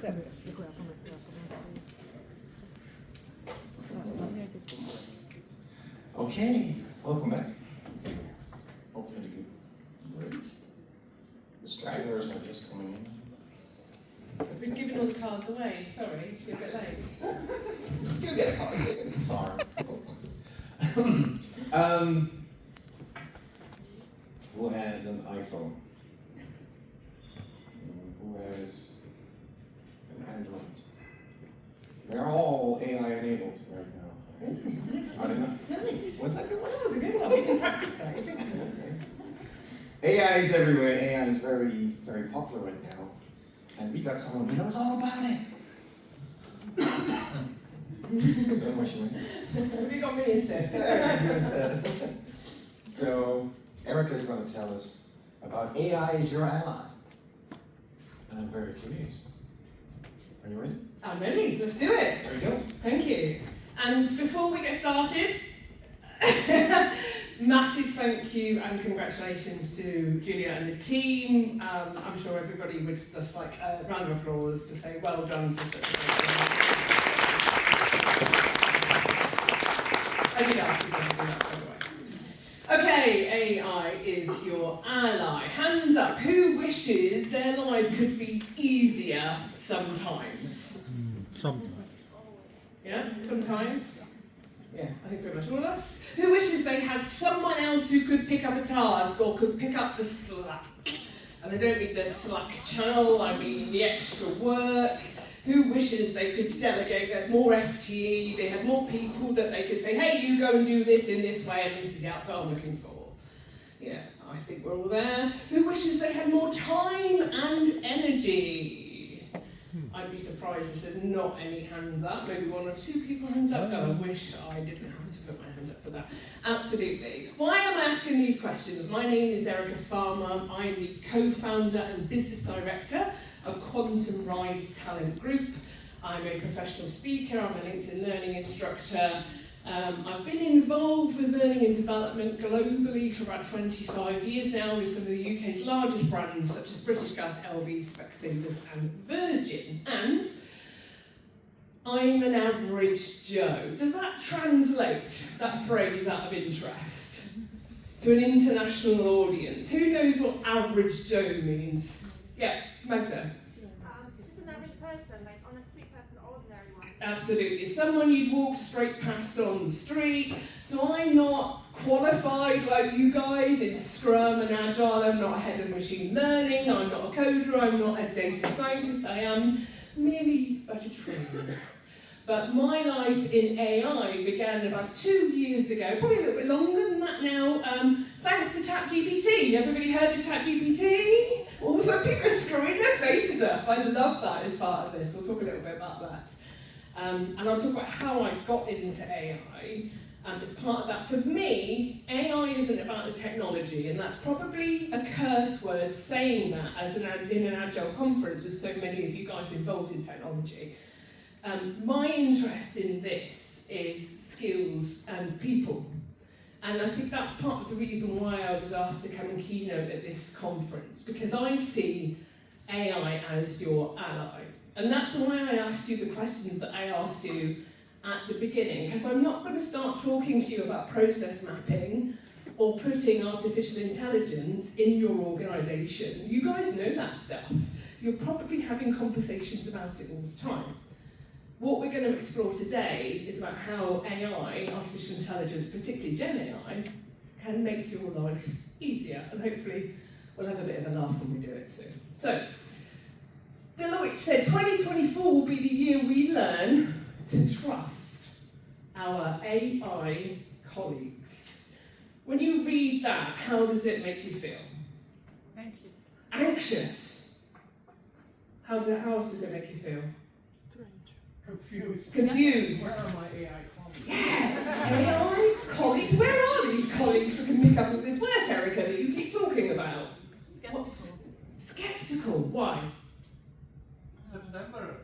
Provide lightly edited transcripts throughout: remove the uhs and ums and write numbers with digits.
Okay, welcome back. Hope you had a good break. The stragglers are just coming in. I've been giving all the cars away, sorry, you're a bit late. You get a car, sorry. Who has an iPhone? Who has an Android? They're all AI enabled right now. I think. I don't know. Was that good one? That was a good one. We can practice that. AI is everywhere. AI is very, very popular right now. And we got someone who knows all about it. Have you got me instead? So, Erica is going to tell us about AI as your ally. And I'm very curious. Are you ready? I'm ready. Let's do it. There we go. Thank you. And before we get started, massive thank you and congratulations to Julia and the team. I'm sure everybody would just like a round of applause to say well done for such a great job. I did ask you to do that, by the way. Okay, AI is your ally. Hands up, who wishes their life could be easier sometimes? Sometimes. Yeah, sometimes? Yeah, I think pretty much all of us. Who wishes they had someone else who could pick up a task or could pick up the slack? And I don't mean the Slack channel, I mean the extra work. Who wishes they could delegate, they had more FTE, they had more people that they could say, hey, you go and do this in this way, and this is the output I'm looking for. Yeah, I think we're all there. Who wishes they had more time and energy? I'd be surprised if there's not any hands up. Maybe one or two people hands up. God, I wish I didn't have to put my hands up for that. Absolutely. Why am I asking these questions? My name is Erica Farmer. I'm the co-founder and business director of Quantum Rise Talent Group. I'm a professional speaker. I'm a LinkedIn learning instructor. I've been involved with learning and development globally for about 25 years now with some of the UK's largest brands such as British Gas, LV, Specsavers and Virgin. And I'm an average Joe. Does that translate, that phrase, out of interest to an international audience? Who knows what average Joe means? Yeah, Magda. Just an average person, like on a street person, ordinary one. Absolutely, someone you'd walk straight past on the street. So I'm not qualified like you guys in Scrum and Agile. I'm not a head of machine learning. I'm not a coder. I'm not a data scientist. I am merely but a trainer. But my life in AI began about 2 years ago, probably a little bit longer than that now, thanks to ChatGPT. Everybody heard of ChatGPT? Also, people are screwing their faces up. I love that as part of this. We'll talk a little bit about that. And I'll talk about how I got into AI. As part of that, for me, AI isn't about the technology, and that's probably a curse word saying that as in an Agile conference with so many of you guys involved in technology. My interest in this is skills and people. And I think that's part of the reason why I was asked to come and keynote at this conference, because I see AI as your ally. And that's why I asked you the questions that I asked you at the beginning, because I'm not going to start talking to you about process mapping or putting artificial intelligence in your organisation. You guys know that stuff. You're probably having conversations about it all the time. What we're going to explore today is about how AI, artificial intelligence, particularly Gen AI, can make your life easier. And hopefully we'll have a bit of a laugh when we do it too. So, Deloitte said 2024 will be the year we learn to trust our AI colleagues. When you read that, how does it make you feel? Anxious. Anxious. How else does it make you feel? Confused. Confused. Where are my AI colleagues? Yeah, AI colleagues. Where are these colleagues who can pick up all this work, Erica, that you keep talking about? Skeptical. Skeptical. Why? September.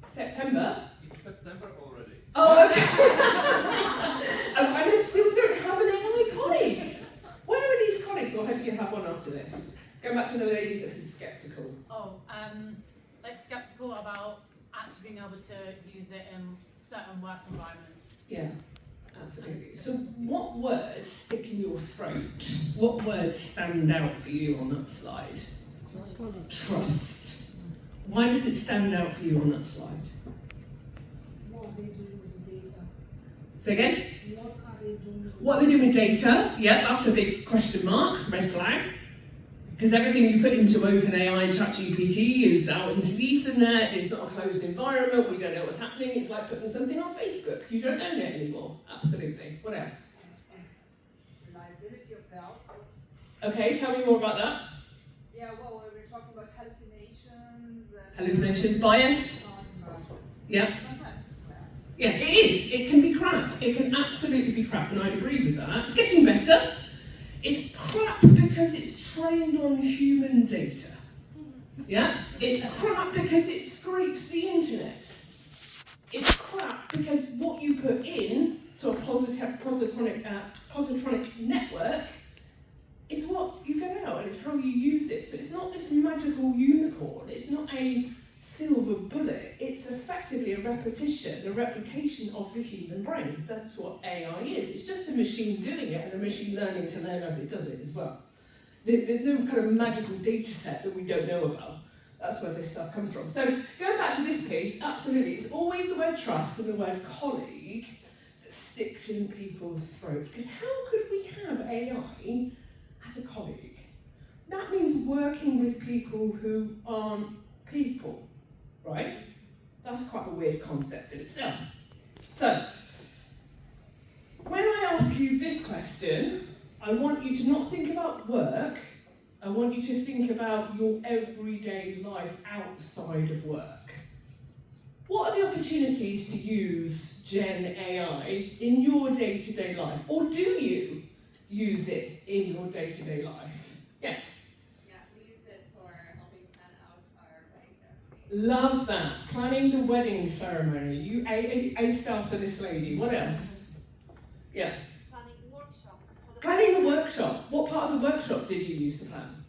September? It's September already. Oh, okay. And I still don't have an AI colleague. Where are these colleagues? Or hopefully you have one after this. Going back to the lady that says skeptical. Oh, like skeptical about actually being able to use it in certain work environments? Yeah, absolutely. So what words stick in your throat? What words stand out for you on that slide? Trust. Why does it stand out for you on that slide? What they do with data. Say again? What are they doing? What they do with data? Yeah, that's a big question mark, red flag. Because everything you put into OpenAI, ChatGPT is out into the Ethernet, it's not a closed environment, we don't know what's happening, it's like putting something on Facebook, you don't own it anymore. Absolutely. What else? Reliability of the output. Okay, tell me more about that. Yeah, well, we were talking about hallucinations. Hallucinations, bias. Yeah. Sometimes it's crap. Yeah, it is. It can be crap. It can absolutely be crap, and I'd agree with that. It's getting better. It's crap because it's trained on human data. Yeah? It's crap because it scrapes the internet. It's crap because what you put in to a positronic network is what you get out, and it's how you use it. So it's not this magical unicorn. It's not a silver bullet. It's effectively a replication of the human brain. That's what AI is. It's just a machine doing it and a machine learning to learn as it does it as well. There's no kind of magical data set that we don't know about. That's where this stuff comes from. So going back to this piece, absolutely, it's always the word trust and the word colleague that sticks in people's throats. Because how could we have AI as a colleague? That means working with people who aren't people. Right? That's quite a weird concept in itself. So, when I ask you this question, I want you to not think about work, I want you to think about your everyday life outside of work. What are the opportunities to use Gen AI in your day-to-day life? Or do you use it in your day-to-day life? Yes? Love that. Planning the wedding ceremony. You A star for this lady. What else? Yeah. Planning the workshop. Planning the workshop. What part of the workshop did you use to plan?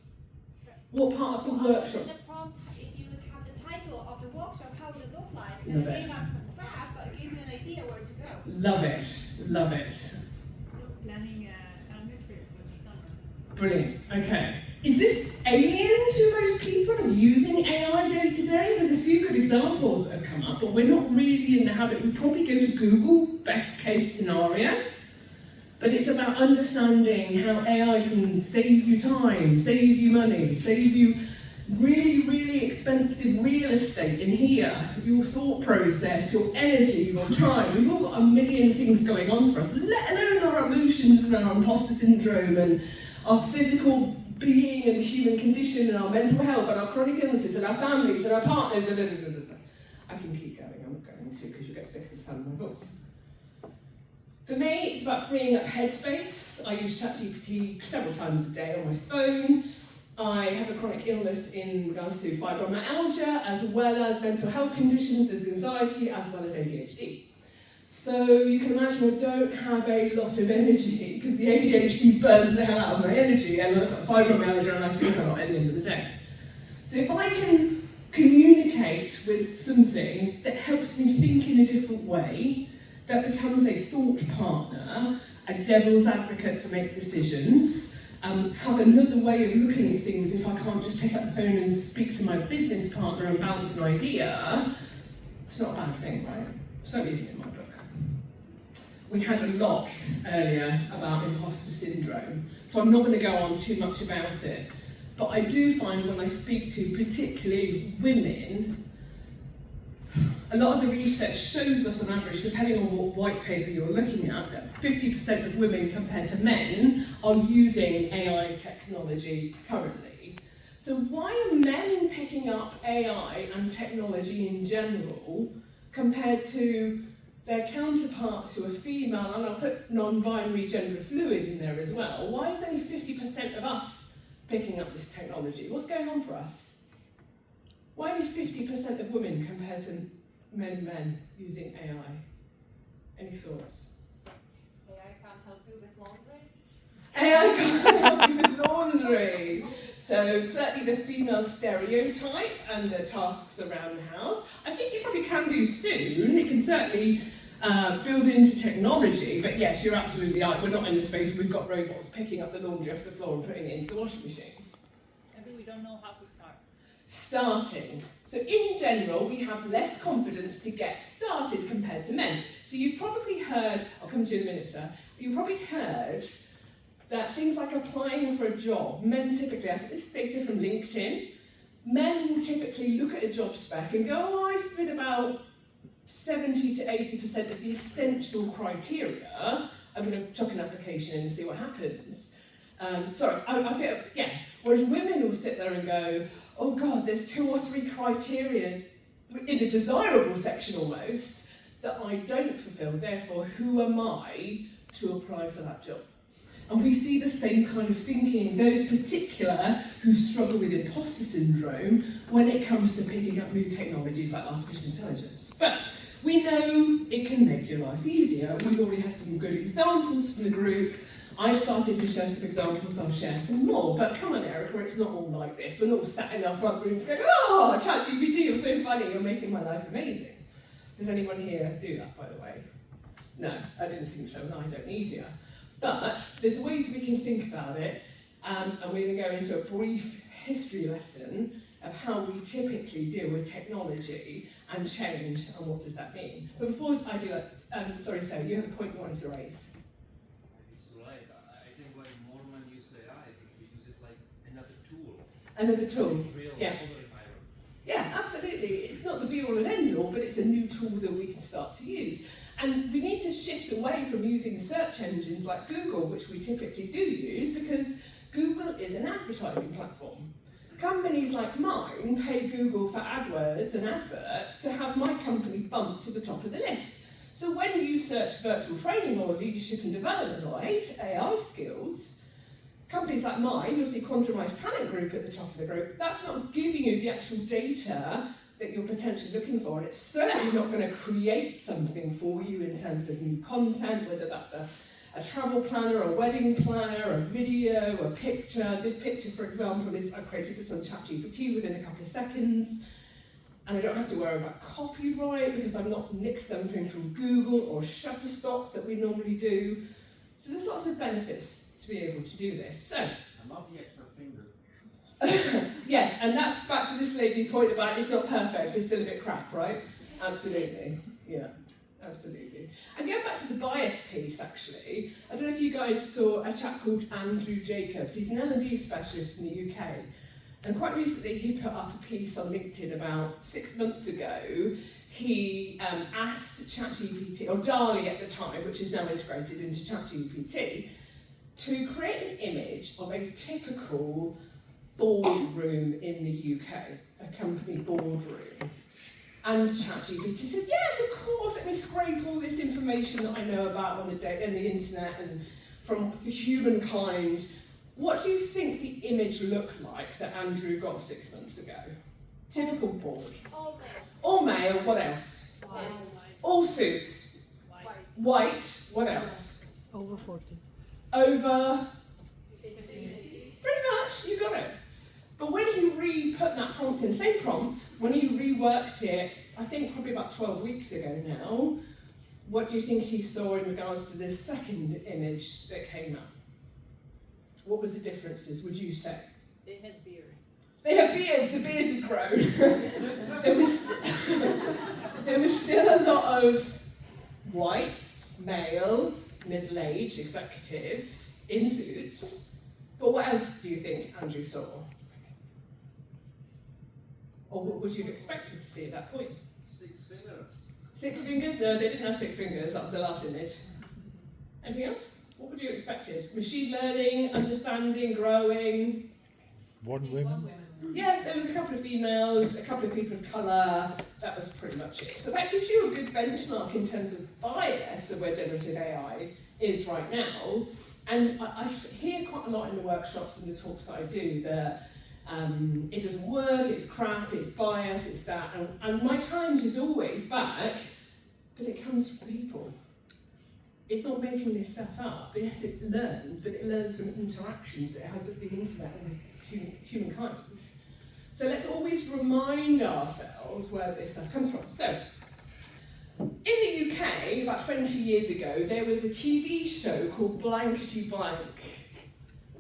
What part of the workshop? The prompt, if you would have the title of the workshop, how would it look like? Love And it. it gave up some crap, but it gave you an idea where to go. Love it. Love it. So planning a family trip for the summer. Brilliant. Okay. Is this alien to most people of using AI day to day? There's a few good examples that have come up, but we're not really in the habit. We probably go to Google, best case scenario, but it's about understanding how AI can save you time, save you money, save you really, really expensive real estate in here, your thought process, your energy, your time. We've all got a million things going on for us, let alone our emotions and our imposter syndrome and our physical being and human condition and our mental health and our chronic illnesses and our families and our partners and I can keep going, I'm not going to because you'll get sick of the sound of my voice. For me, it's about freeing up headspace. I use ChatGPT several times a day on my phone. I have a chronic illness in regards to fibromyalgia, as well as mental health conditions, as anxiety, as well as ADHD. So you can imagine I don't have a lot of energy because the ADHD burns the hell out of my energy, and I've got fibromyalgia and I sleep a lot at the end of the day. So if I can communicate with something that helps me think in a different way, that becomes a thought partner, a devil's advocate to make decisions, have another way of looking at things if I can't just pick up the phone and speak to my business partner and bounce an idea, it's not a bad thing, right? Certainly isn't in my book. We had a lot earlier about imposter syndrome, so I'm not going to go on too much about it. But I do find when I speak to particularly women, a lot of the research shows us on average, depending on what white paper you're looking at, that 50% of women compared to men are using AI technology currently. So why are men picking up AI and technology in general compared to their counterparts who are female, and I'll put non-binary gender fluid in there as well? Why is only 50% of us picking up this technology? What's going on for us? Why only 50% of women compared to many men using AI? Any thoughts? AI can't help you with laundry. AI can't help you with laundry. So certainly the female stereotype and the tasks around the house, I think you probably can do soon. It can certainly build into technology, but yes, you're absolutely right. We're not in the space where we've got robots picking up the laundry off the floor and putting it into the washing machine. Maybe we don't know how to start. Starting. So in general, we have less confidence to get started compared to men. So you've probably heard, I'll come to you in a minute, sir, you've probably heard that things like applying for a job, men typically, I think this is data from LinkedIn, men will typically look at a job spec and go, oh, I fit about 70 to 80% of the essential criteria. I'm going to chuck an application in and see what happens. I feel, yeah. Whereas women will sit there and go, oh God, there's 2 or 3 criteria in the desirable section almost that I don't fulfill. Therefore, who am I to apply for that job? And we see the same kind of thinking, those particular who struggle with imposter syndrome when it comes to picking up new technologies like artificial intelligence. But we know it can make your life easier. We've already had some good examples from the group. I've started to share some examples, I'll share some more. But come on, Erica, it's not all like this. We're not sat in our front rooms going, oh, ChatGPT, you're so funny, you're making my life amazing. Does anyone here do that, by the way? No, I didn't think so, and I don't either. But there's ways we can think about it, and we're going to go into a brief history lesson of how we typically deal with technology and change, and what does that mean. But before I do that, sorry, Sarah, you have a point you wanted to raise. It's right. I think when more men use AI, we use it like another tool. Another tool, Real yeah. environment. Yeah, absolutely. It's not the be-all and end-all, but it's a new tool that we can start to use. And we need to shift away from using search engines like Google, which we typically do use, because Google is an advertising platform. Companies like mine pay Google for AdWords and adverts to have my company bumped to the top of the list. So when you search virtual training or leadership and development or AI skills, companies like mine, you'll see Quantumized Talent Group at the top of the group, that's not giving you the actual data that you're potentially looking for, and it's certainly not going to create something for you in terms of new content, whether that's a travel planner, a wedding planner, a video, a picture. This picture, for example, I created this on ChatGPT within a couple of seconds, and I don't have to worry about copyright because I've not nicked something from Google or Shutterstock that we normally do. So there's lots of benefits to be able to do this. So, I love the extra finger. yes, and that's back to this lady's point about it's not perfect, it's still a bit crap, right? Absolutely, yeah, absolutely. And going back to the bias piece, actually, I don't know if you guys saw a chap called Andrew Jacobs. He's an L&D specialist in the UK, and quite recently he put up a piece on LinkedIn about 6 months ago. He asked ChatGPT, or DALL-E at the time, which is now integrated into ChatGPT, to create an image of a typical boardroom in the UK, a company boardroom. And ChatGPT said, yes, of course, let me scrape all this information that I know about on the internet and from the humankind. What do you think the image looked like that Andrew got 6 months ago? Typical board. All male. All male, what else? White. All suits. White, what else? Over 40. Over, pretty much, you got it. But when he re-put that prompt in, same prompt, when he reworked it, I think probably about 12 weeks ago now, what do you think he saw in regards to this second image that came up? What was the differences, would you say? They had beards. They had beards, the beards had grown. there was still a lot of white, male, middle-aged executives in suits. But what else do you think Andrew saw? Or what would you have expected to see at that point? 6 fingers. 6 fingers? No, they didn't have 6 fingers. That was the last image. Anything else? What would you have expected? Machine learning, understanding, growing? One woman. Yeah, there was a couple of females, a couple of people of colour. That was pretty much it. So that gives you a good benchmark in terms of bias of where generative AI is right now. And I hear quite a lot in the workshops and the talks that I do that it doesn't work, it's crap, it's bias, it's that. And my challenge is always back, but it comes from people. It's not making this stuff up. Yes, it learns, but it learns from interactions that it has with the internet and humankind. So let's always remind ourselves where this stuff comes from. So, in the UK, about 20 years ago, there was a TV show called Blankety Blank.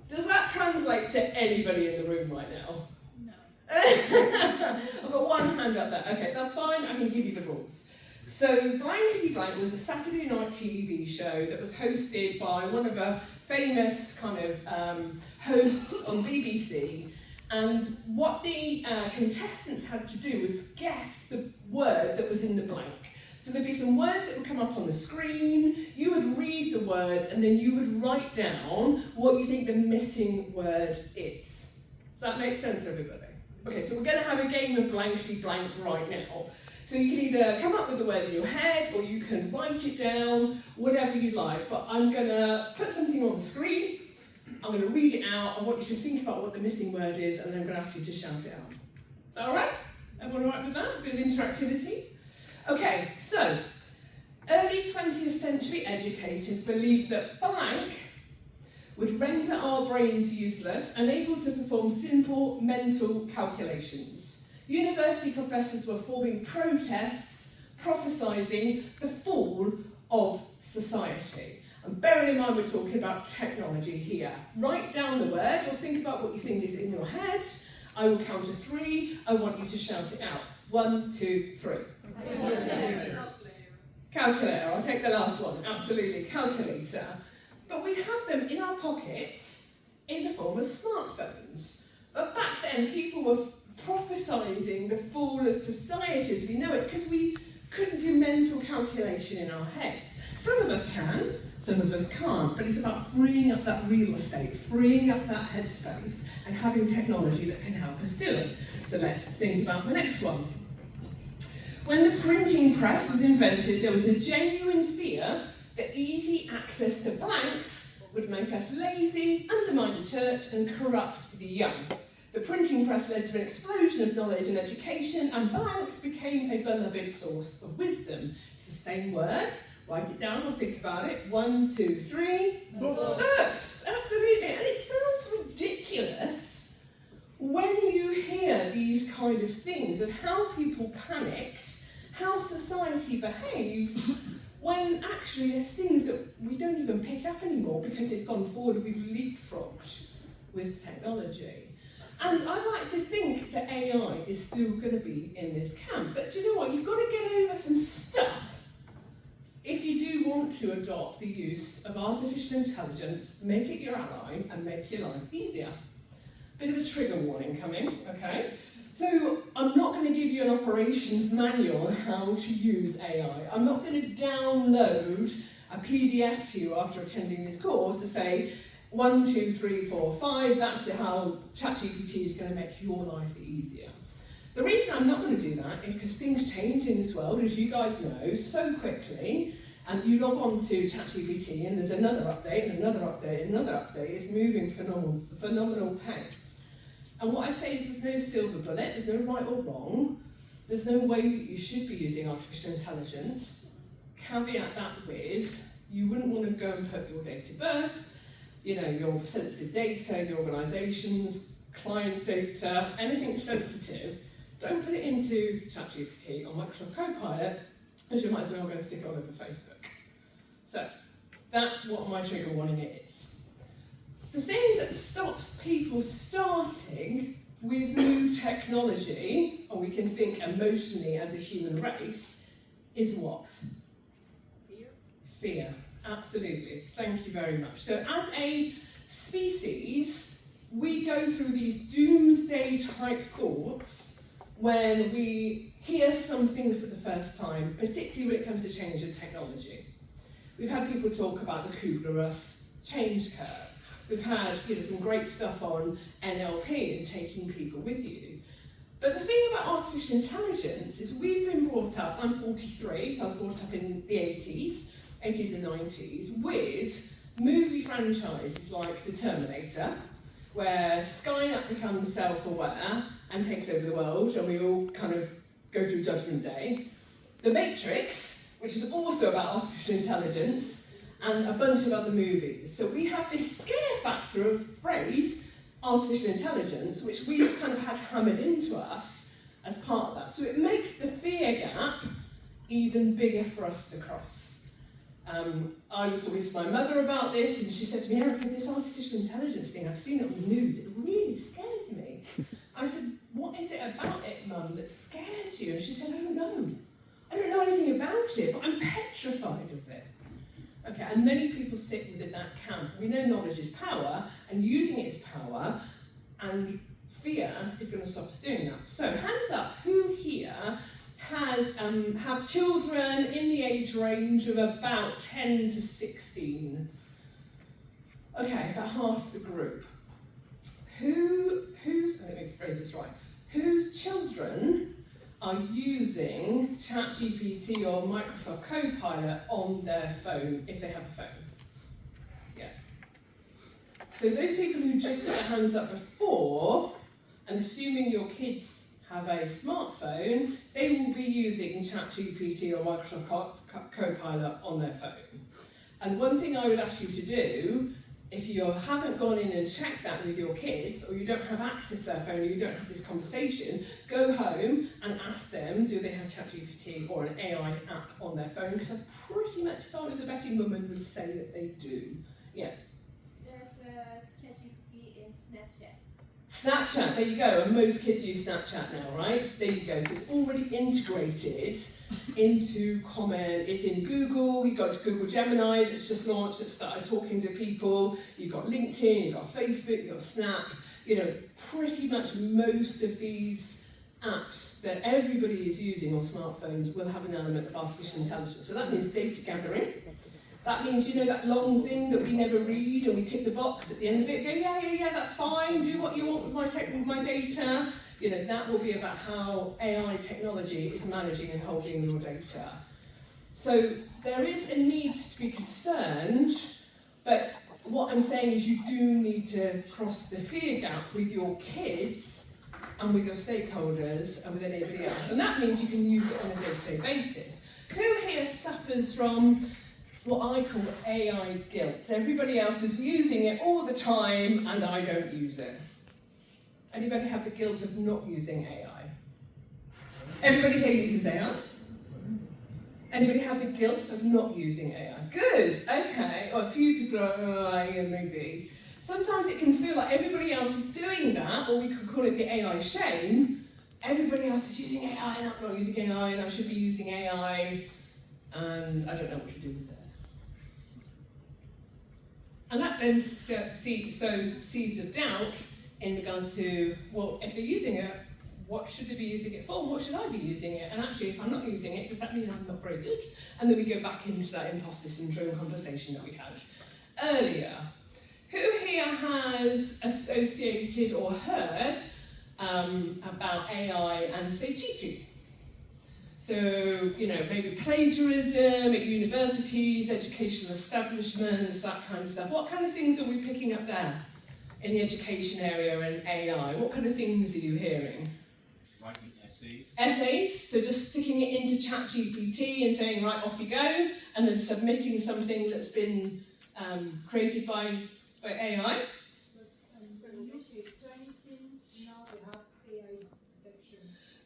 Does that translate to anybody in the room right now? No. I've got one hand up there. Okay, that's fine, I can give you the rules. So Blankety Blank was a Saturday night TV show that was hosted by one of the famous kind of hosts on BBC, and what the contestants had to do was guess the word that was in the blank. So there'd be some words that would come up on the screen, you would read the words, and then you would write down what you think the missing word is. Does that make sense to everybody? Okay, so we're going to have a game of Blankety Blank right now. So you can either come up with the word in your head, or you can write it down, whatever you'd like. But I'm going to put something on the screen, I'm going to read it out, I want you to think about what the missing word is, and then I'm going to ask you to shout it out. Is that alright? Everyone alright with that? A bit of interactivity? Okay, so, early 20th century educators believed that blank would render our brains useless, unable to perform simple mental calculations. University professors were forming protests, prophesying the fall of society. And bearing in mind we're talking about technology here. Write down the word, or think about what you think is in your head. I will count to 3, I want you to shout it out. 1, 2, 3. Calculator, I'll take the last one, absolutely, calculator. But we have them in our pockets in the form of smartphones. But back then, people were prophesying the fall of society as we know it, because we couldn't do mental calculation in our heads. Some of us can, some of us can't, but it's about freeing up that real estate, freeing up that headspace, and having technology that can help us do it. So let's think about the next one. When the printing press was invented, there was a genuine fear that easy access to blanks would make us lazy, undermine the church, and corrupt the young. The printing press led to an explosion of knowledge and education, and blanks became a beloved source of wisdom. It's the same word. Write it down or think about it. 1, 2, 3. Books! Absolutely. And it sounds ridiculous when you hear these kind of things of how people panicked, how society behaved, when actually there's things that we don't even pick up anymore because it's gone forward, we've leapfrogged with technology. And I like to think that AI is still going to be in this camp. But do you know what? You've got to get over some stuff if you do want to adopt the use of artificial intelligence, make it your ally, and make your life easier. Bit of a trigger warning coming, okay? So I'm not going to give you an operations manual on how to use AI. I'm not going to download a PDF to you after attending this course to say, 1, 2, 3, 4, 5, that's how ChatGPT is going to make your life easier. The reason I'm not going to do that is because things change in this world, as you guys know, so quickly, and you log on to ChatGPT and there's another update, and another update, and another update. It's moving phenomenal pace. And what I say is there's no silver bullet, there's no right or wrong, there's no way that you should be using artificial intelligence. Caveat that with, you wouldn't want to go and put your date of birth, your sensitive data, your organisation's client data, anything sensitive, don't put it into ChatGPT or Microsoft Copilot, as you might as well go and stick it all over Facebook. So, that's what my trigger warning is. The thing that stops people starting with new technology, or we can think emotionally as a human race, is what? Fear. Absolutely, thank you very much. So as a species, we go through these doomsday type thoughts when we hear something for the first time, particularly when it comes to change in technology. We've had people talk about the Kubler-Ross change curve. We've had some great stuff on NLP and taking people with you. But the thing about artificial intelligence is we've been brought up, I'm 43, so I was brought up in the 80s and 90s, with movie franchises like The Terminator, where Skynet becomes self-aware and takes over the world, and we all kind of go through Judgment Day. The Matrix, which is also about artificial intelligence, and a bunch of other movies. So we have this scare factor of phrase, artificial intelligence, which we've kind of had hammered into us as part of that. So it makes the fear gap even bigger for us to cross. I was talking to my mother about this, and she said to me, Erica, this artificial intelligence thing, I've seen it on the news, it really scares me. I said, what is it about it, Mum, that scares you? And she said, I don't know. I don't know anything about it, but I'm petrified of it. Okay, and many people sit within that camp. We know knowledge is power, and using it is power, and fear is going to stop us doing that. So, hands up, who here have children in the age range of about 10 to 16? Okay, about half the group. Let me phrase this right. Whose children are using ChatGPT or Microsoft Copilot on their phone, if they have a phone? Yeah. So those people who just put their hands up before, and assuming your kids have a smartphone, they will be using ChatGPT or Microsoft Copilot on their phone. And one thing I would ask you to do, if you haven't gone in and checked that with your kids, or you don't have access to their phone, or you don't have this conversation, go home and ask them, do they have ChatGPT or an AI app on their phone? Because I pretty much, if I was a betting woman, would say that they do. Yeah. There's ChatGPT in Snapchat. Snapchat, there you go, and most kids use Snapchat now, right? There you go, so it's already integrated into common. It's in Google, you've got Google Gemini that's just launched, that started talking to people, you've got LinkedIn, you've got Facebook, you've got Snap, pretty much most of these apps that everybody is using on smartphones will have an element of artificial intelligence. So that means data gathering. That means, that long thing that we never read and we tick the box at the end of it, go, yeah, that's fine, do what you want with my data. That will be about how AI technology is managing and holding your data. So there is a need to be concerned, but what I'm saying is you do need to cross the fear gap with your kids and with your stakeholders and with anybody else. And that means you can use it on a day-to-day basis. Who here suffers from what I call AI guilt? Everybody else is using it all the time and I don't use it. Anybody have the guilt of not using AI? Everybody here uses AI? Anybody have the guilt of not using AI? Good, okay. Or a few people are, maybe. Sometimes it can feel like everybody else is doing that, or we could call it the AI shame. Everybody else is using AI and I'm not using AI and I should be using AI and I don't know what to do with it. And that then sows seeds of doubt in regards to, well, if they're using it, what should they be using it for? What should I be using it? And actually, if I'm not using it, does that mean I'm not very good? And then we go back into that imposter syndrome conversation that we had earlier. Who here has associated or heard about AI and, say, cheating? So, maybe plagiarism at universities, educational establishments, that kind of stuff. What kind of things are we picking up there in the education area and AI? What kind of things are you hearing? Writing essays. Essays, so just sticking it into ChatGPT and saying, right, off you go, and then submitting something that's been created by AI.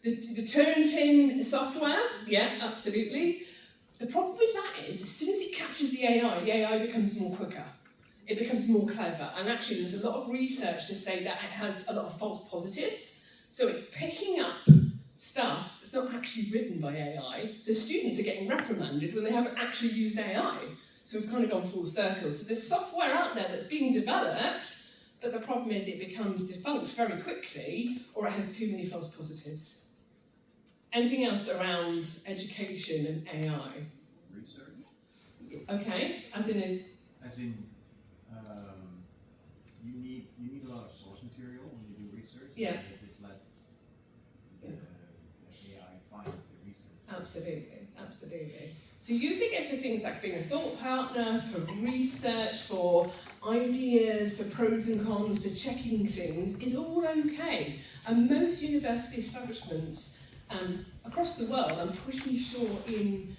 The Turnitin software, yeah, absolutely. The problem with that is, as soon as it captures the AI becomes more quicker. It becomes more clever. And actually, there's a lot of research to say that it has a lot of false positives. So it's picking up stuff that's not actually written by AI. So students are getting reprimanded when they haven't actually used AI. So we've kind of gone full circle. So there's software out there that's being developed, but the problem is it becomes defunct very quickly, or it has too many false positives. Anything else around education and AI? Research. Okay, as in you need a lot of source material when you do research. Yeah. You just let AI find the research. Absolutely. So using it for things like being a thought partner, for research, for ideas, for pros and cons, for checking things is all okay. And most university establishments across the world, I'm pretty sure in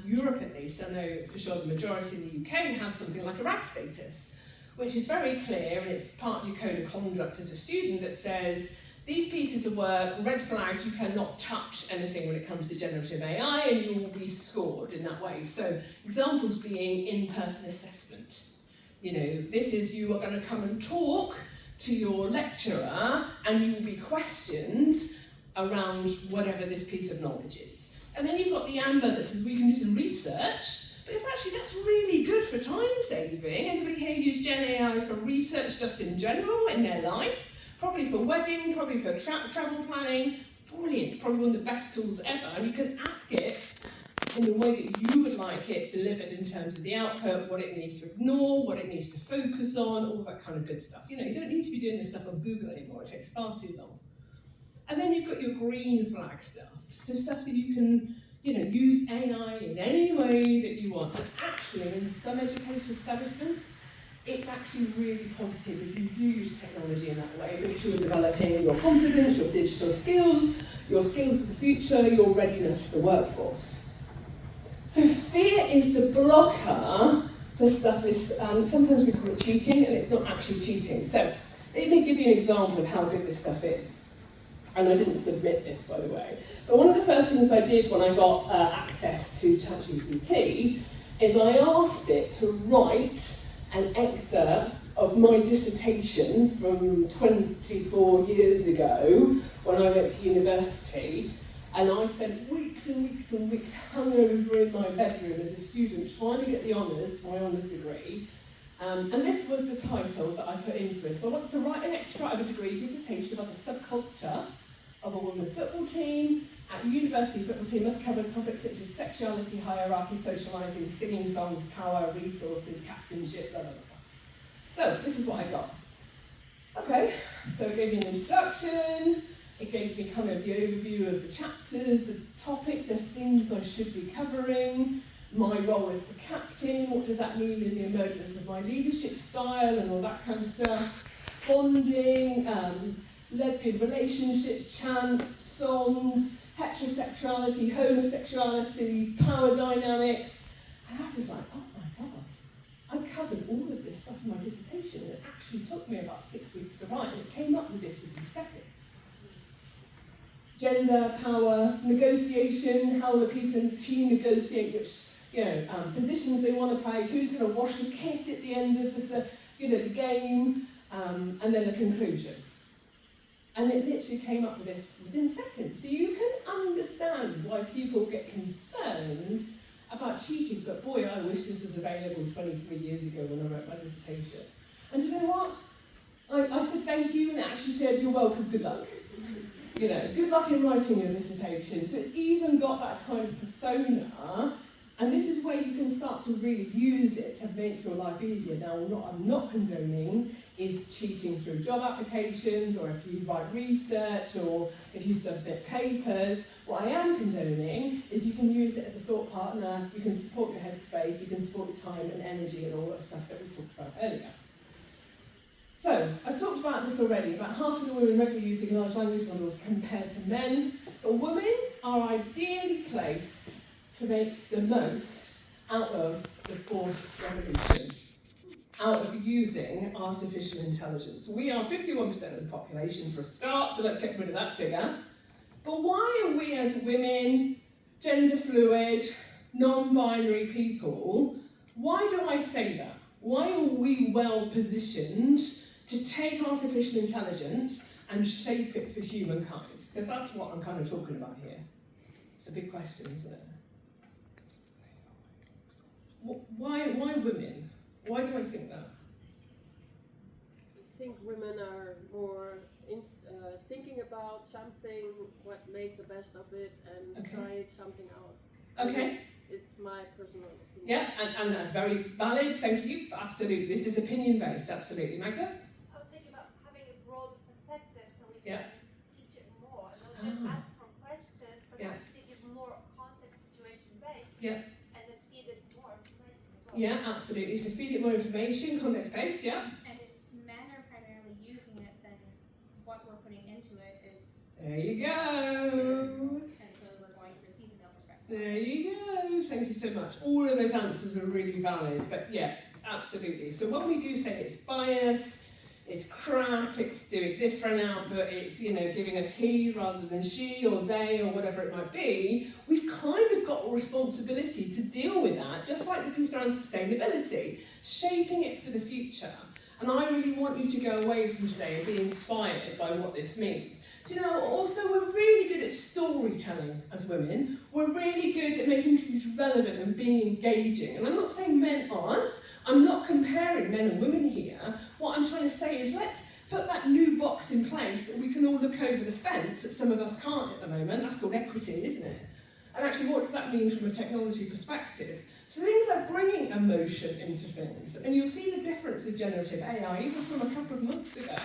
Europe at least, I know for sure the majority in the UK have something like a RAG status, which is very clear, and it's part of your code of conduct as a student that says, these pieces of work, red flags, you cannot touch anything when it comes to generative AI, and you will be scored in that way. So examples being in-person assessment. You know, this is you are going to come and talk to your lecturer, and you will be questioned around whatever this piece of knowledge is. And then you've got the amber that says we can do some research, but that's really good for time saving. Anybody here use Gen AI for research just in general in their life? Probably for wedding, probably for travel planning. Brilliant, probably one of the best tools ever. And you can ask it in the way that you would like it delivered in terms of the output, what it needs to ignore, what it needs to focus on, all that kind of good stuff. You know, you don't need to be doing this stuff on Google anymore, it takes far too long. And then you've got your green flag stuff, so stuff that you can, you know, use AI in any way that you want. And actually, in some education establishments, it's actually really positive if you do use technology in that way, because you're developing your confidence, your digital skills, your skills of the future, your readiness for the workforce. So fear is the blocker to stuff is, sometimes we call it cheating, and it's not actually cheating. So let me give you an example of how good this stuff is. And I didn't submit this, by the way. But one of the first things I did when I got access to ChatGPT is I asked it to write an excerpt of my dissertation from 24 years ago when I went to university, and I spent weeks and weeks and weeks hungover in my bedroom as a student trying to get the honours, my honours degree, and this was the title that I put into it. So I wanted to write an extra of a degree dissertation about the subculture of a women's football team. At university, football team must cover topics such as sexuality, hierarchy, socialising, singing songs, power, resources, captainship, blah, blah, blah. So, this is what I got. Okay, so it gave me an introduction, it gave me kind of the overview of the chapters, the topics, the things I should be covering, my role as the captain, what does that mean in the emergence of my leadership style and all that kind of stuff, bonding, lesbian relationships, chants, songs, heterosexuality, homosexuality, power dynamics, and I was like, oh my God, I covered all of this stuff in my dissertation, and it actually took me about 6 weeks to write, and it came up with this within seconds. Gender, power, negotiation, how the people in the team negotiate which, positions they want to play, who's going to wash the kit at the end of the game, and then the conclusion. And it literally came up with this within seconds. So you can understand why people get concerned about cheating, but boy, I wish this was available 23 years ago when I wrote my dissertation. And do you know what? I said thank you, and it actually said, you're welcome, good luck. Good luck in writing your dissertation. So it's even got that kind of persona, and this is where you can start to really use it to make your life easier. Now, what I'm not condoning is cheating through job applications, or if you write research, or if you submit papers. What I am condoning is you can use it as a thought partner, you can support your headspace, you can support your time and energy and all that stuff that we talked about earlier. So, I've talked about this already. About half of the women regularly using large language models compared to men. But women are ideally placed to make the most out of the fourth revolution, out of using artificial intelligence. We are 51% of the population for a start, so let's get rid of that figure. But why are we as women, gender fluid, non-binary people, why do I say that? Why are we well positioned to take artificial intelligence and shape it for humankind? Because that's what I'm kind of talking about here. It's a big question, isn't it? Why women? Why do I think that? I think women are more thinking about something, what make the best of it, and try something out. Okay. It's my personal opinion. Yeah, and very valid, thank you. Absolutely, this is opinion-based, absolutely. Magda? I was thinking about having a broad perspective so we Yeah. can teach it more and not just ask for questions, but actually give more context situation-based. Yeah. And then feed it more information as well. Yeah, absolutely. So feed it more information, context-based, yeah. And if men are primarily using it, then what we're putting into it is... There you go. And so we're going to receive a male perspective. There you go. Thank you so much. All of those answers are really valid, but yeah, absolutely. So when we do say it's bias, it's crap, it's doing this right now, but it's, giving us he rather than she or they or whatever it might be, we've kind of got a responsibility to deal with that, just like the piece around sustainability, shaping it for the future. And I really want you to go away from today and be inspired by what this means. Do you know, also we're really good at storytelling as women. We're really good at making things relevant and being engaging. And I'm not saying men aren't. I'm not comparing men and women here. What I'm trying to say is let's put that new box in place that we can all look over the fence that some of us can't at the moment. That's called equity, isn't it? And actually, what does that mean from a technology perspective? So things like bringing emotion into things. And you'll see the difference with generative AI, even from a couple of months ago.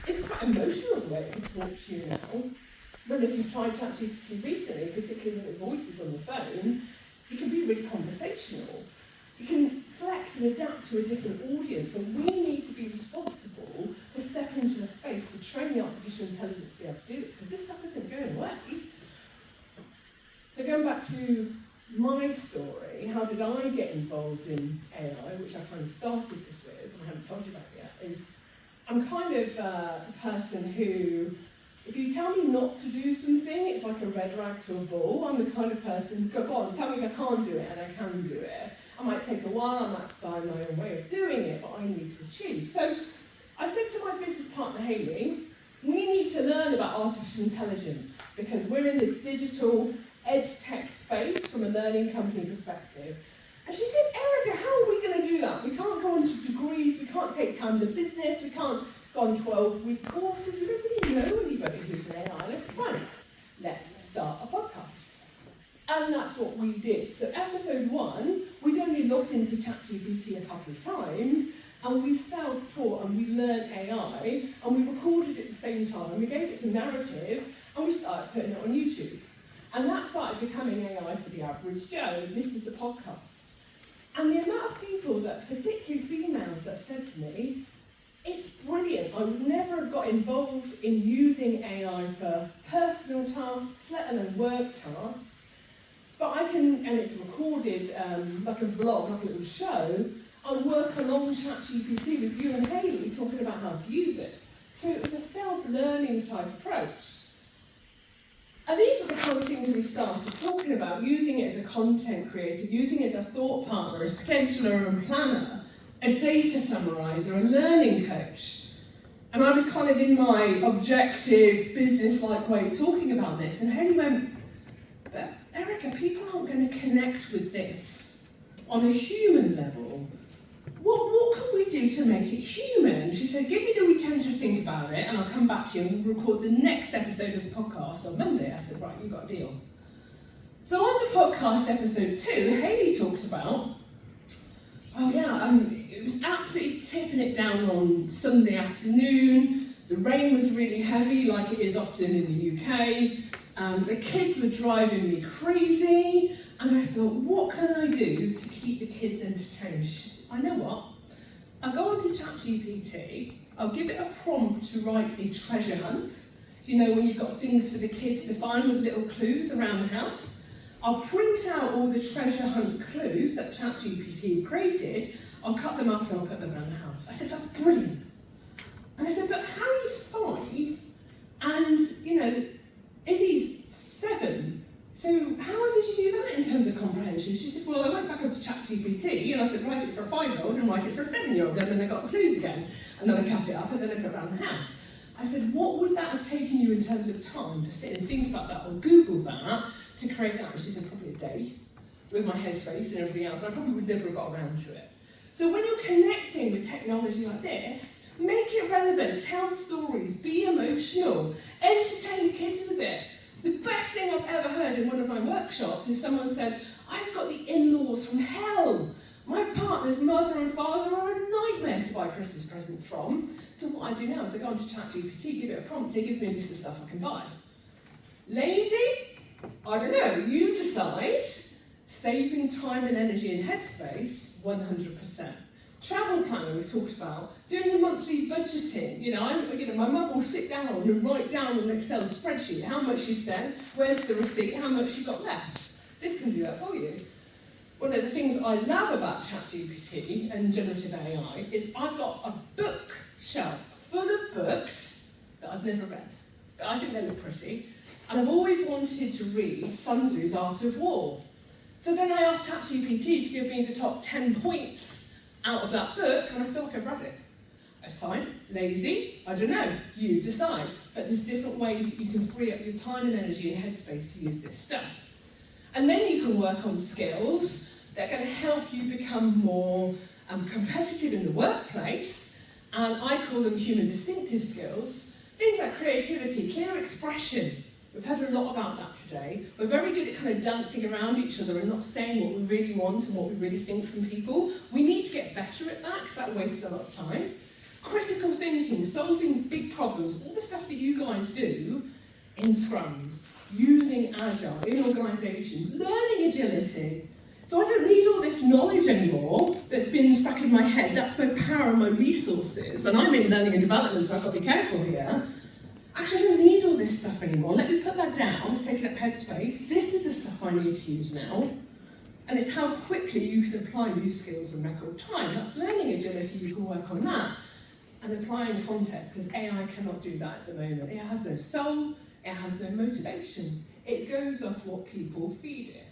It's quite emotional the way it can talk to you now. I don't know if you've tried ChatGPT recently, particularly when the voice is on the phone, it can be really conversational. It can flex and adapt to a different audience, and we need to be responsible to step into the space to train the artificial intelligence to be able to do this, because this stuff isn't going away. So going back to my story, how did I get involved in AI, which I kind of started this with, and I haven't told you about yet, is I'm kind of the person who, if you tell me not to do something, it's like a red rag to a bull. I'm the kind of person, go on, tell me if I can't do it, and I can do it. I might take a while, I might find my own way of doing it, but I need to achieve. So I said to my business partner, Hayley, we need to learn about artificial intelligence, because we're in the digital edge tech space from a learning company perspective. And she said, Erica, how are we going to do that? We can't go on to degrees, we can't take time to business, we can't go on 12-week courses, we don't really know anybody who's an AI. Let's fine. Let's start a podcast. And that's what we did. So episode 1, we'd only looked into ChatGPT a couple of times, and we self-taught and we learned AI, and we recorded it at the same time, we gave it some narrative, and we started putting it on YouTube. And that started becoming AI for the average Joe. This is the podcast. And the amount of people that, particularly females, have said to me, it's brilliant. I would never have got involved in using AI for personal tasks, let alone work tasks. But I can, and it's recorded like a vlog, like a little show. I work along ChatGPT with you and Hayley talking about how to use it. So it was a self-learning type approach. And these are the kind of things we started talking about, using it as a content creator, using it as a thought partner, a scheduler and planner, a data summarizer, a learning coach. And I was kind of in my objective, business-like way of talking about this, and Hayley went, but Erica, people aren't going to connect with this on a human level. What can we do to make it human? She said, give me the weekend to think about it, and I'll come back to you and we'll record the next episode of the podcast on Monday. I said, right, you've got a deal. So on the podcast episode 2, Hayley talks about, it was absolutely tipping it down on Sunday afternoon. The rain was really heavy, like it is often in the UK. The kids were driving me crazy, and I thought, what can I do to keep the kids entertained? I know what, I'll go onto ChatGPT, I'll give it a prompt to write a treasure hunt. You know, when you've got things for the kids to find with little clues around the house. I'll print out all the treasure hunt clues that ChatGPT created, I'll cut them up and I'll put them around the house. I said, that's brilliant. And I said, but Harry's 5, and, Izzy's 7. So how did you do that in terms of comprehension? She said, well, I went back onto ChatGPT, and I said, write it for a 5-year-old and write it for a 7-year-old, and then I got the clues again. And then I cut it up, and then I put it around the house. I said, what would that have taken you in terms of time to sit and think about that or Google that to create that? And she said, probably a day, with my headspace and everything else, and I probably would never have got around to it. So when you're connecting with technology like this, make it relevant, tell stories, be emotional, entertain the kids with it. The best thing I've ever heard in one of my workshops is someone said, I've got the in-laws from hell. My partner's mother and father are a nightmare to buy Christmas presents from. So what I do now is I go onto ChatGPT, give it a prompt, it gives me a list of stuff I can buy. Lazy? I don't know, you decide. Saving time and energy and headspace, 100%. Travel planner we've talked about, doing a monthly budgeting. My mum will sit down and write down on an Excel spreadsheet how much she spent, where's the receipt, how much she got left. This can do that for you. one of the things I love about ChatGPT and generative AI is I've got a bookshelf full of books that I've never read, but I think they look pretty, and I've always wanted to read Sun Tzu's Art of War. So then I asked ChatGPT to give me the top 10 points out of that book, and I feel like I've read it. Aside, lazy, I don't know, you decide. But there's different ways that you can free up your time and energy and headspace to use this stuff. And then you can work on skills that are going to help you become more competitive in the workplace, and I call them human distinctive skills. Things like creativity, clear expression. We've heard a lot about that today. We're very good at kind of dancing around each other and not saying what we really want and what we really think from people. We need to get better at that because that wastes a lot of time. Critical thinking, solving big problems, all the stuff that you guys do in scrums, using Agile in organisations, learning agility. So I don't need all this knowledge anymore that's been stuck in my head. That's my power and my resources. And I'm in learning and development, so I've got to be careful here. Actually, I don't need all this stuff anymore. Let me put that down. It's taking up headspace. This is the stuff I need to use now. And it's how quickly you can apply new skills in record time. That's learning agility. You can work on that. And applying context, because AI cannot do that at the moment. It has no soul. It has no motivation. It goes off what people feed it.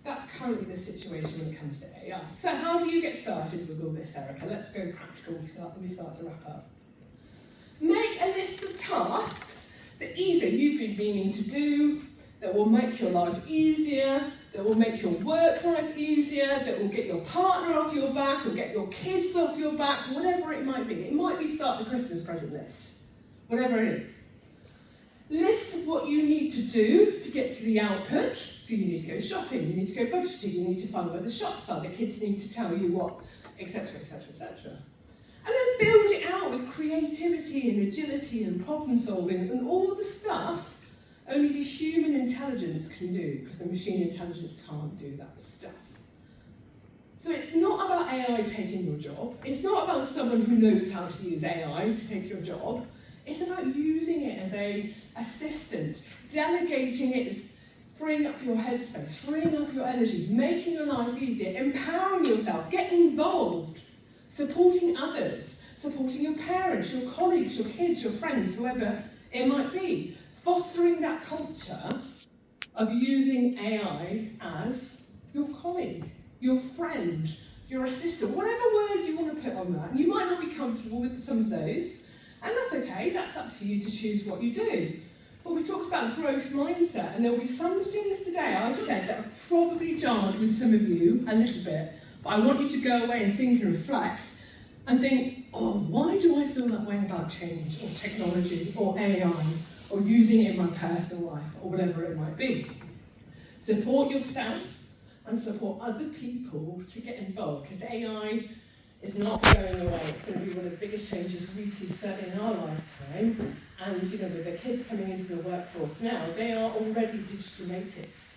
That's currently the situation when it comes to AI. So how do you get started with all this, Erica? Let's go practical before we start to wrap up. Make a list of tasks that either you've been meaning to do, that will make your life easier, that will make your work life easier, that will get your partner off your back, or get your kids off your back, whatever it might be. It might be start the Christmas present list, whatever it is. List what you need to do to get to the output. So you need to go shopping, you need to go budgeting, you need to find where the shops are, the kids need to tell you what, etc., etc., etc. And then build it out with creativity and agility and problem solving and all the stuff only the human intelligence can do, because the machine intelligence can't do that stuff. So it's not about AI taking your job. It's not about someone who knows how to use AI to take your job. It's about using it as an assistant, delegating it as freeing up your headspace, freeing up your energy, making your life easier, empowering yourself, getting involved, supporting others, supporting your parents, your colleagues, your kids, your friends, whoever it might be. Fostering that culture of using AI as your colleague, your friend, your assistant, whatever word you want to put on that. And you might not be comfortable with some of those, and that's okay, that's up to you to choose what you do. But we talked about growth mindset, and there'll be some things today I've said that have probably jarred with some of you a little bit, but I want you to go away and think and reflect and think, oh, why do I feel that way about change or technology or AI or using it in my personal life or whatever it might be? Support yourself and support other people to get involved, because AI is not going away. It's going to be one of the biggest changes we see certainly in our lifetime. And you know, with the kids coming into the workforce now, they are already digital natives.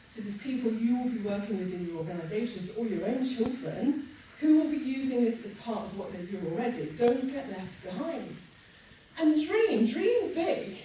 So there's people you will be working with in your organisations or your own children who will be using this as part of what they do already. Don't get left behind. And dream big.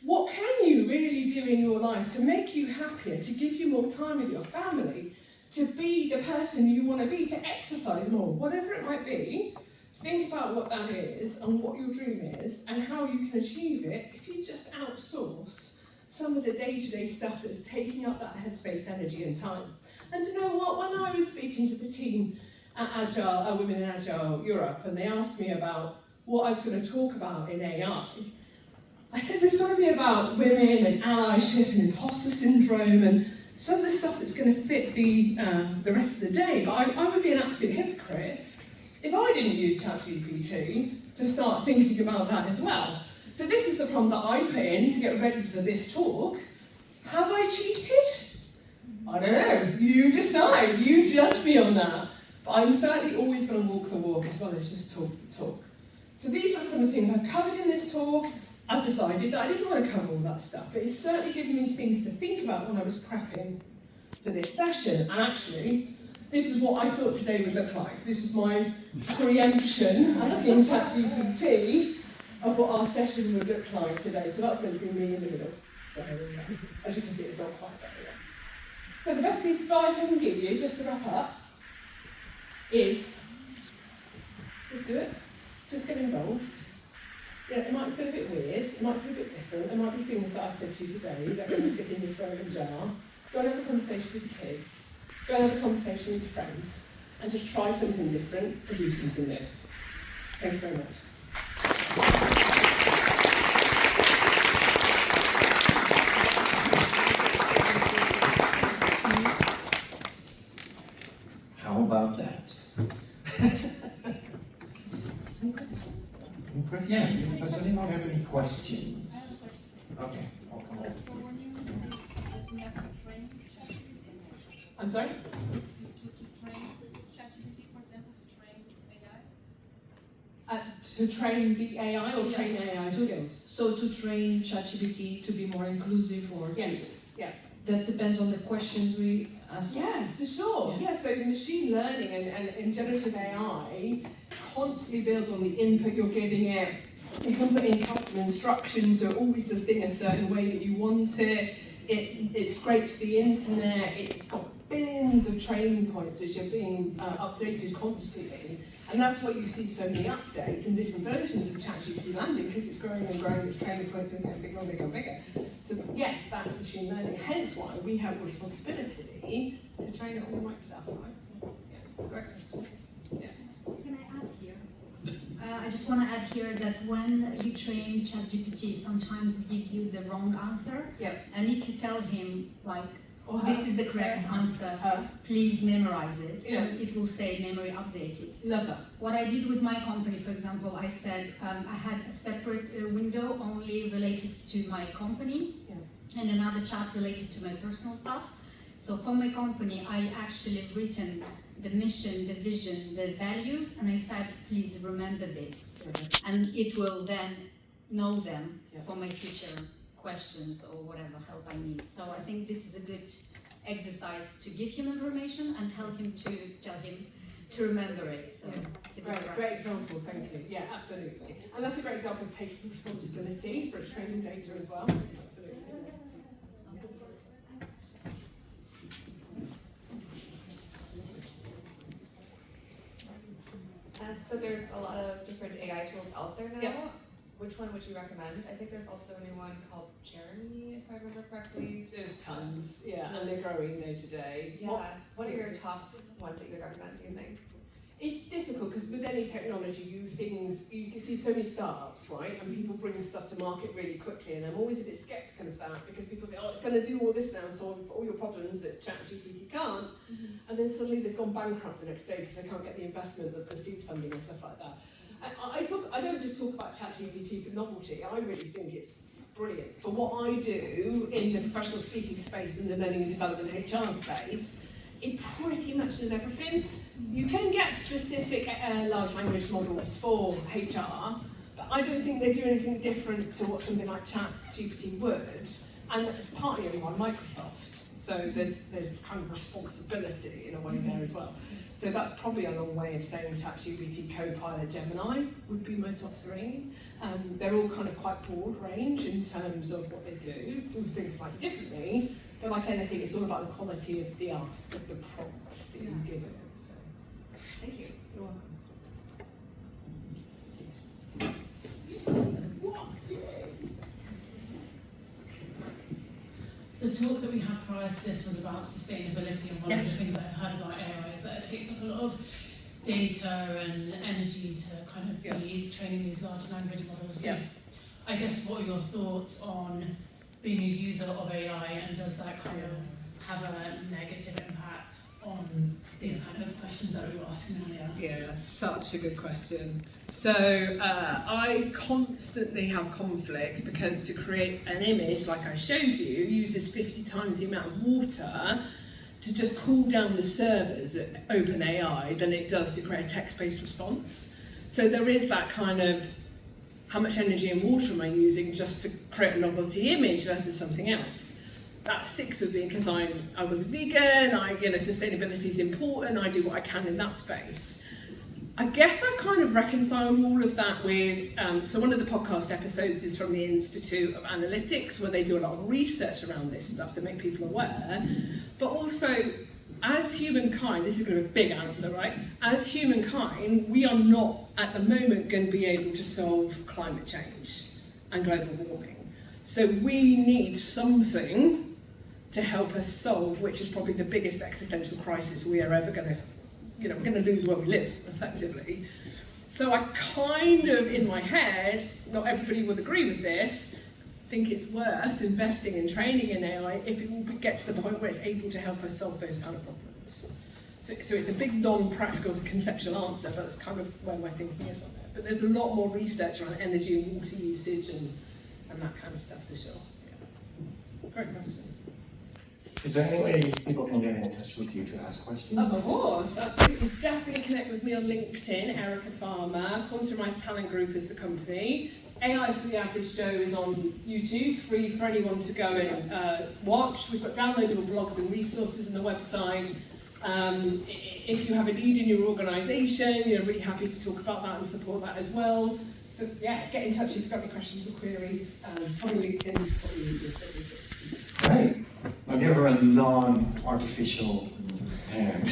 What can you really do in your life to make you happier, to give you more time with your family, to be the person you want to be, to exercise more, whatever it might be? Think about what that is and what your dream is and how you can achieve it if you just outsource some of the day-to-day stuff that's taking up that headspace, energy and time. And you know what, when I was speaking to the team at Agile, Women in Agile Europe, and they asked me about what I was going to talk about in AI, I said there's got to be about women and allyship and imposter syndrome and some of the stuff that's going to fit the rest of the day. But I would be an absolute hypocrite if I didn't use ChatGPT to start thinking about that as well. So this is the prompt that I put in to get ready for this talk. Have I cheated? I don't know. You decide. You judge me on that. But I'm certainly always going to walk the walk as well as just talk the talk. So these are some of the things I've covered in this talk. I've decided that I didn't want to cover all that stuff, but it's certainly given me things to think about when I was prepping for this session. And actually, this is what I thought today would look like. This is my preemption, asking ChatGPT of what our session would look like today. So that's going to be me in the middle. So as you can see, it's not quite there yet. So the best piece of advice I can give you, just to wrap up, is just do it. Just get involved. Yeah, it might feel a bit weird, it might feel a bit different, there might be things that I've said to you today that are going to stick in your throat and jar. Go and have a conversation with your kids, go and have a conversation with your friends, and just try something different and do something new. Thank you very much. How about that? Yeah, does anyone have any questions? Okay, I'll come over. So when you say that we have to train ChatGPT, I'm sorry? to train ChatGPT, for example, to train AI? To train the AI or train AI skills? So to train ChatGPT to be more inclusive or Yes, yeah. That depends on the questions we ask. Yeah, for sure. Yeah, so machine learning and generative AI constantly builds on the input you're giving it. You can put in custom instructions, so it always does things a certain way that you want it. It scrapes the internet. It's got billions of training points which are being updated constantly. And that's why you see so many updates and different versions of ChatGPT landing, because it's growing and growing, its training points are getting bigger and bigger and bigger. So yes, that's machine learning. Hence why we have a responsibility to train it on the right stuff, right? Yeah, great question. Yeah. Can I add here? I just want to add here that when you train ChatGPT, sometimes it gives you the wrong answer. Yeah. And if you tell him, like, Or this is the correct answer, please memorize it, Yeah. and it will say memory updated. Love that. What I did with my company, for example, I said I had a separate window only related to my company, and another chat related to my personal stuff. So for my company, I actually written the mission, the vision, the values, and I said, please remember this. And it will then know them for my future questions or whatever help I need. So I think this is a good exercise to give him information and tell him to remember it. So it's a good practice. Great example, thank you. Yeah, absolutely. And that's a great example of taking responsibility for its training data as well. Absolutely. So there's a lot of different AI tools out there now. Yeah. Which one would you recommend? I think there's also a new one called Jeremy, if I remember correctly. There's tons, yeah, and they're growing day to day. Yeah. What are your top ones that you would recommend using? It's difficult because with any technology, you can see so many startups, right? And people bring stuff to market really quickly, and I'm always a bit skeptical of that because people say, oh, it's going to do all this now, solve all your problems that ChatGPT can't, and then suddenly they've gone bankrupt the next day because they can't get the investment of the seed funding and stuff like that. I don't just talk about ChatGPT for novelty. I really think it's brilliant. For what I do in the professional speaking space and the learning and development HR space, it pretty much does everything. You can get specific large language models for HR, but I don't think they do anything different to what something like ChatGPT would. And it's partly only on Microsoft, so there's kind of responsibility in a way there as well. So that's probably a long way of saying ChatGPT, Copilot, Gemini would be my top three. They're all kind of quite broad range in terms of what they do things slightly differently, but like anything, it's all about the quality of the ask, of the prompts that you give it. So. Thank you. You're welcome. The talk that we had prior to this was about sustainability, and one of the things that I've heard about AI is that it takes up a lot of data and energy to kind of be training these large language models. So I guess what are your thoughts on being a user of AI, and does that kind of have a negative impact on these kind of questions that we were asking earlier? Yeah, such a good question. So I constantly have conflict because to create an image like I showed you uses 50 times the amount of water to just cool down the servers at OpenAI than it does to create a text-based response. So there is that kind of how much energy and water am I using just to create a novelty image versus something else. That sticks with me because I was a vegan, sustainability is important, I do what I can in that space. I guess I've kind of reconciled all of that with, so one of the podcast episodes is from the Institute of Analytics, where they do a lot of research around this stuff to make people aware. but also, as humankind, this is going to be a big answer, right? As humankind, we are not at the moment going to be able to solve climate change and global warming. So we need something to help us solve, which is probably the biggest existential crisis we are ever going to, we're going to lose where we live, effectively. So I kind of, in my head, not everybody would agree with this, think it's worth investing in training in AI if it will get to the point where it's able to help us solve those kind of problems. So it's a big non-practical conceptual answer, but that's kind of where my thinking is on it. But there's a lot more research around energy and water usage and that kind of stuff for sure. Yeah. Great question. Is there any way people can get in touch with you to ask questions? Of course, absolutely. Definitely connect with me on LinkedIn, Erica Farmer. Quantum Rise Talent Group is the company. AI for the Average Joe is on YouTube, free for anyone to go and watch. We've got downloadable blogs and resources on the website. If you have a need in your organisation, really happy to talk about that and support that as well. So yeah, get in touch if you've got any questions or queries. Probably LinkedIn is probably easiest. Great. I'll give her a non-artificial hand.